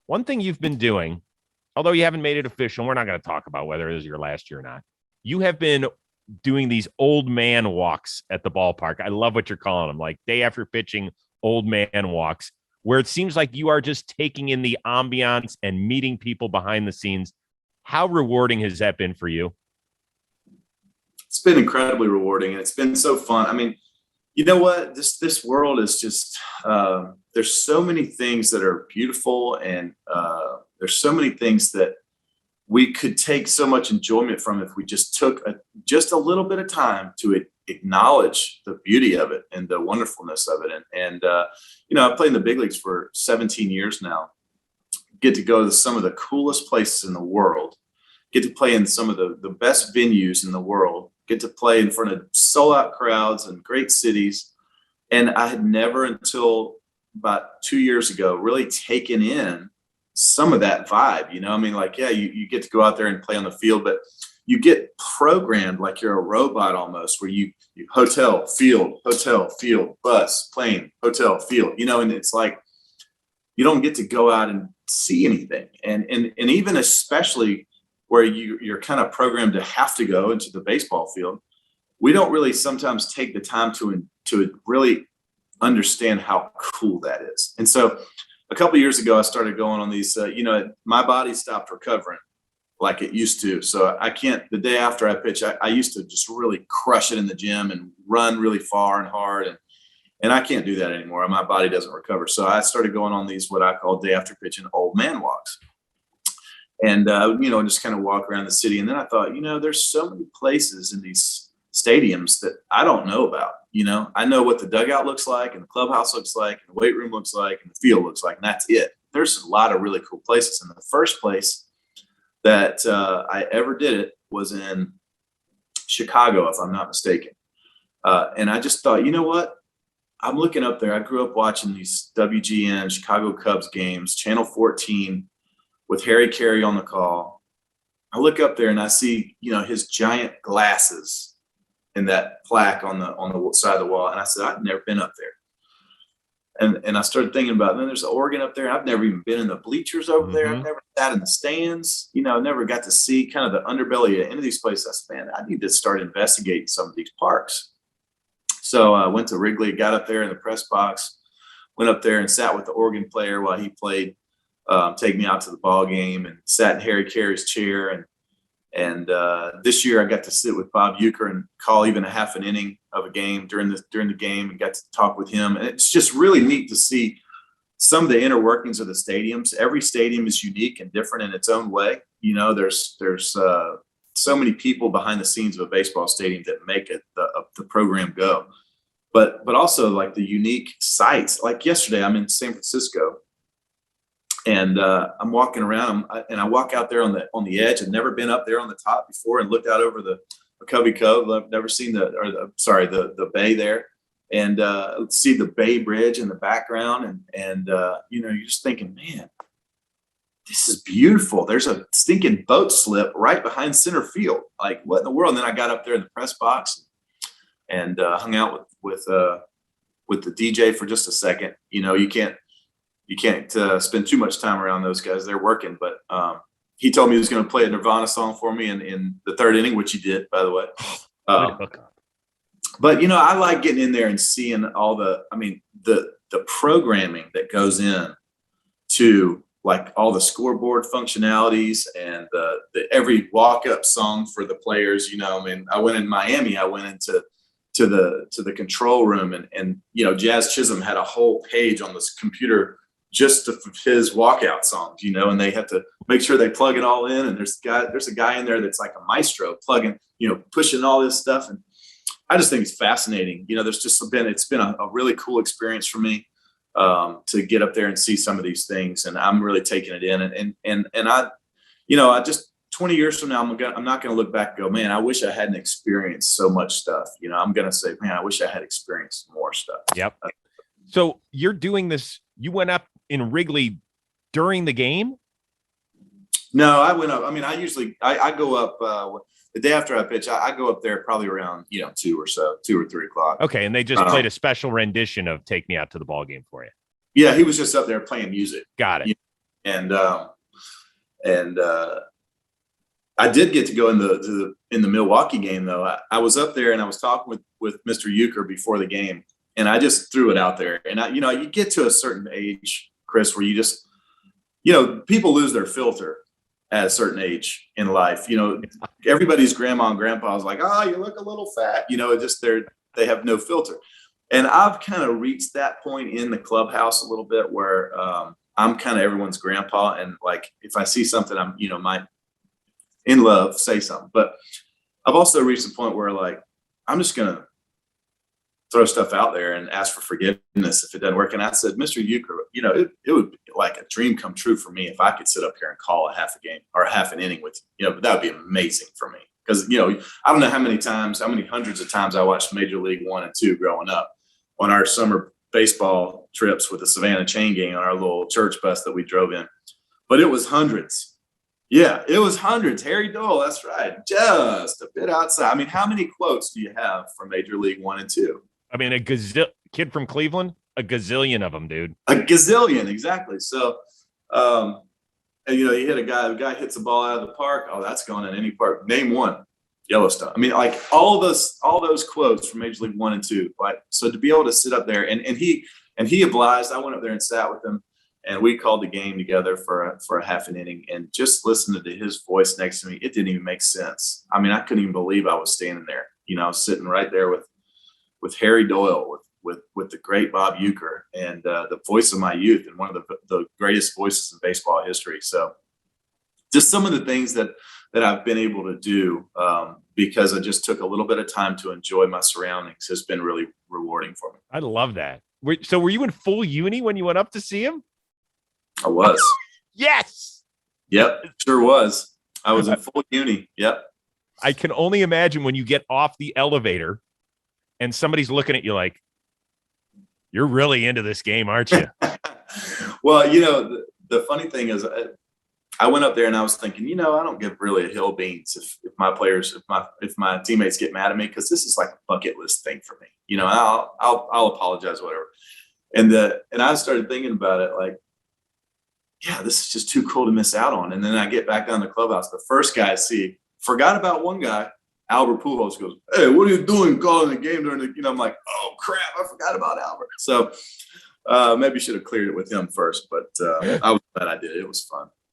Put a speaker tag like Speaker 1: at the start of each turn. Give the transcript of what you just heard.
Speaker 1: One thing you've been doing, although you haven't made it official, we're not going to talk about whether it is your last year or not. You have been doing these old man walks at the ballpark. I love what you're calling them, like day after pitching old man walks, where it seems like you are just taking in the ambiance and meeting people behind the scenes. How rewarding has that been for you?
Speaker 2: It's been incredibly rewarding, and it's been so fun. I mean, you know what? This world is just there's so many things that are beautiful, and there's so many things that we could take so much enjoyment from if we just took just a little bit of time to acknowledge the beauty of it and the wonderfulness of it. And I've played in the big leagues for 17 years now. Get to go to some of the coolest places in the world. Get to play in some of the best venues in the world. Get to play in front of sold-out crowds and great cities. And I had never until about 2 years ago really taken in some of that vibe. I mean, like, yeah, you get to go out there and play on the field, but you get programmed like you're a robot almost, where you hotel, field, bus, plane, hotel, field, and it's like you don't get to go out and see anything. And even especially where you're kind of programmed to have to go into the baseball field, we don't really sometimes take the time to really understand how cool that is. And so a couple of years ago, I started going on these, my body stopped recovering like it used to. So I can't, the day after I pitch, I used to just really crush it in the gym and run really far and hard. And I can't do that anymore. My body doesn't recover. So I started going on these, what I call day after pitching old man walks. And, just kind of walk around the city. And then I thought, there's so many places in these stadiums that I don't know about. I know what the dugout looks like and the clubhouse looks like and the weight room looks like and the field looks like, and that's it. There's a lot of really cool places. And the first place that I ever did it was in Chicago, if I'm not mistaken. And I just thought, you know what? I'm looking up there. I grew up watching these WGN Chicago Cubs games, Channel 14, with Harry Carey on the call. I look up there and I see, his giant glasses and that plaque on the side of the wall. And I said, I've never been up there. And I started thinking about it. And then there's the organ up there. I've never even been in the bleachers over there. I've never sat in the stands. I never got to see kind of the underbelly of any of these places. I said, man, I need to start investigating some of these parks. So I went to Wrigley, got up there in the press box, went up there and sat with the organ player while he played Take Me Out to the Ball Game, and sat in Harry Carey's chair. And this year I got to sit with Bob Uecker and call even a half an inning of a game during the game, and got to talk with him. And it's just really neat to see some of the inner workings of the stadiums. Every stadium is unique and different in its own way. There's so many people behind the scenes of a baseball stadium that make it the program go. But also like the unique sites. Like yesterday, I'm in San Francisco. And I'm walking around, and I walk out there on the edge. I've never been up there on the top before, and looked out over the Covey Cove. I've never seen the bay there, and see the Bay Bridge in the background. And you're just thinking, man, this is beautiful. There's a stinking boat slip right behind center field. Like, what in the world? And then I got up there in the press box and hung out with the DJ for just a second. You can't spend too much time around those guys. They're working, but he told me he was going to play a Nirvana song for me in the third inning, which he did, by the way. But I like getting in there and seeing all the programming that goes in to like all the scoreboard functionalities and the every walk-up song for the players. I went in Miami. I went into the control room, and Jazz Chisholm had a whole page on this computer just of his walkout songs, and they have to make sure they plug it all in. And there's a guy in there that's like a maestro plugging, pushing all this stuff. And I just think it's fascinating. It's been a really cool experience for me to get up there and see some of these things. And I'm really taking it in. And I just 20 years from now, I'm not going to look back and go, man, I wish I hadn't experienced so much stuff. I'm going to say, man, I wish I had experienced more stuff.
Speaker 1: Yep. So you're doing this. You went up in Wrigley during the game?
Speaker 2: No, I went up. I mean, I go up the day after I pitch. I go up there probably around 2 or 3 o'clock.
Speaker 1: Okay, and they just played a special rendition of "Take Me Out to the Ball Game" for you.
Speaker 2: Yeah, he was just up there playing music.
Speaker 1: Got it.
Speaker 2: And I did get to go in the Milwaukee game though. I was up there and I was talking with Mr. Uecker before the game, and I just threw it out there. And you get to a certain age, Chris, where you just, people lose their filter at a certain age in life. Everybody's grandma and grandpa is like, oh, you look a little fat. They have no filter. And I've kind of reached that point in the clubhouse a little bit where I'm kind of everyone's grandpa, and like if I see something, I'm might in love say something. But I've also reached the point where like I'm just gonna throw stuff out there and ask for forgiveness if it doesn't work. And I said, Mr. Uecker, it would be like a dream come true for me if I could sit up here and call a half a game or a half an inning with you. But that would be amazing for me because I don't know how many hundreds of times I watched Major League 1 and 2 growing up on our summer baseball trips with the Savannah chain gang on our little church bus that we drove in. But it was hundreds. Yeah, it was hundreds. Harry Doyle, that's right. Just a bit outside. I mean, how many quotes do you have from Major League 1 and 2?
Speaker 1: I mean, kid from Cleveland, a gazillion of them, dude.
Speaker 2: A gazillion, exactly. So, and you hit a guy hits a ball out of the park. Oh, that's going in any park. Name one. Yellowstone. I mean, like all those quotes from Major League 1 and 2. Like, so to be able to sit up there and he obliged. I went up there and sat with him, and we called the game together for a half an inning, and just listening to his voice next to me, it didn't even make sense. I mean, I couldn't even believe I was standing there. I was sitting right there with Harry Doyle, with the great Bob Uecker, and the voice of my youth, and one of the greatest voices in baseball history. So, just some of the things that I've been able to do because I just took a little bit of time to enjoy my surroundings has been really rewarding for me.
Speaker 1: I love that. So were you in full uni when you went up to see him?
Speaker 2: I was.
Speaker 1: Yes.
Speaker 2: Yep, sure was. I was in full uni. Yep.
Speaker 1: I can only imagine when you get off the elevator and somebody's looking at you like, you're really into this game, aren't you?
Speaker 2: Well, the funny thing is I went up there and I was thinking, I don't give really a hill beans if my teammates get mad at me, because this is like a bucket list thing for me. I'll apologize, whatever. And I started thinking about it like, yeah, this is just too cool to miss out on. And then I get back down to the clubhouse. The first guy I see, forgot about one guy, Albert Pujols, goes, "Hey, what are you doing calling the game during the?" I'm like, "Oh crap, I forgot about Albert." So maybe should have cleared it with him first, but I was glad I did. It was fun.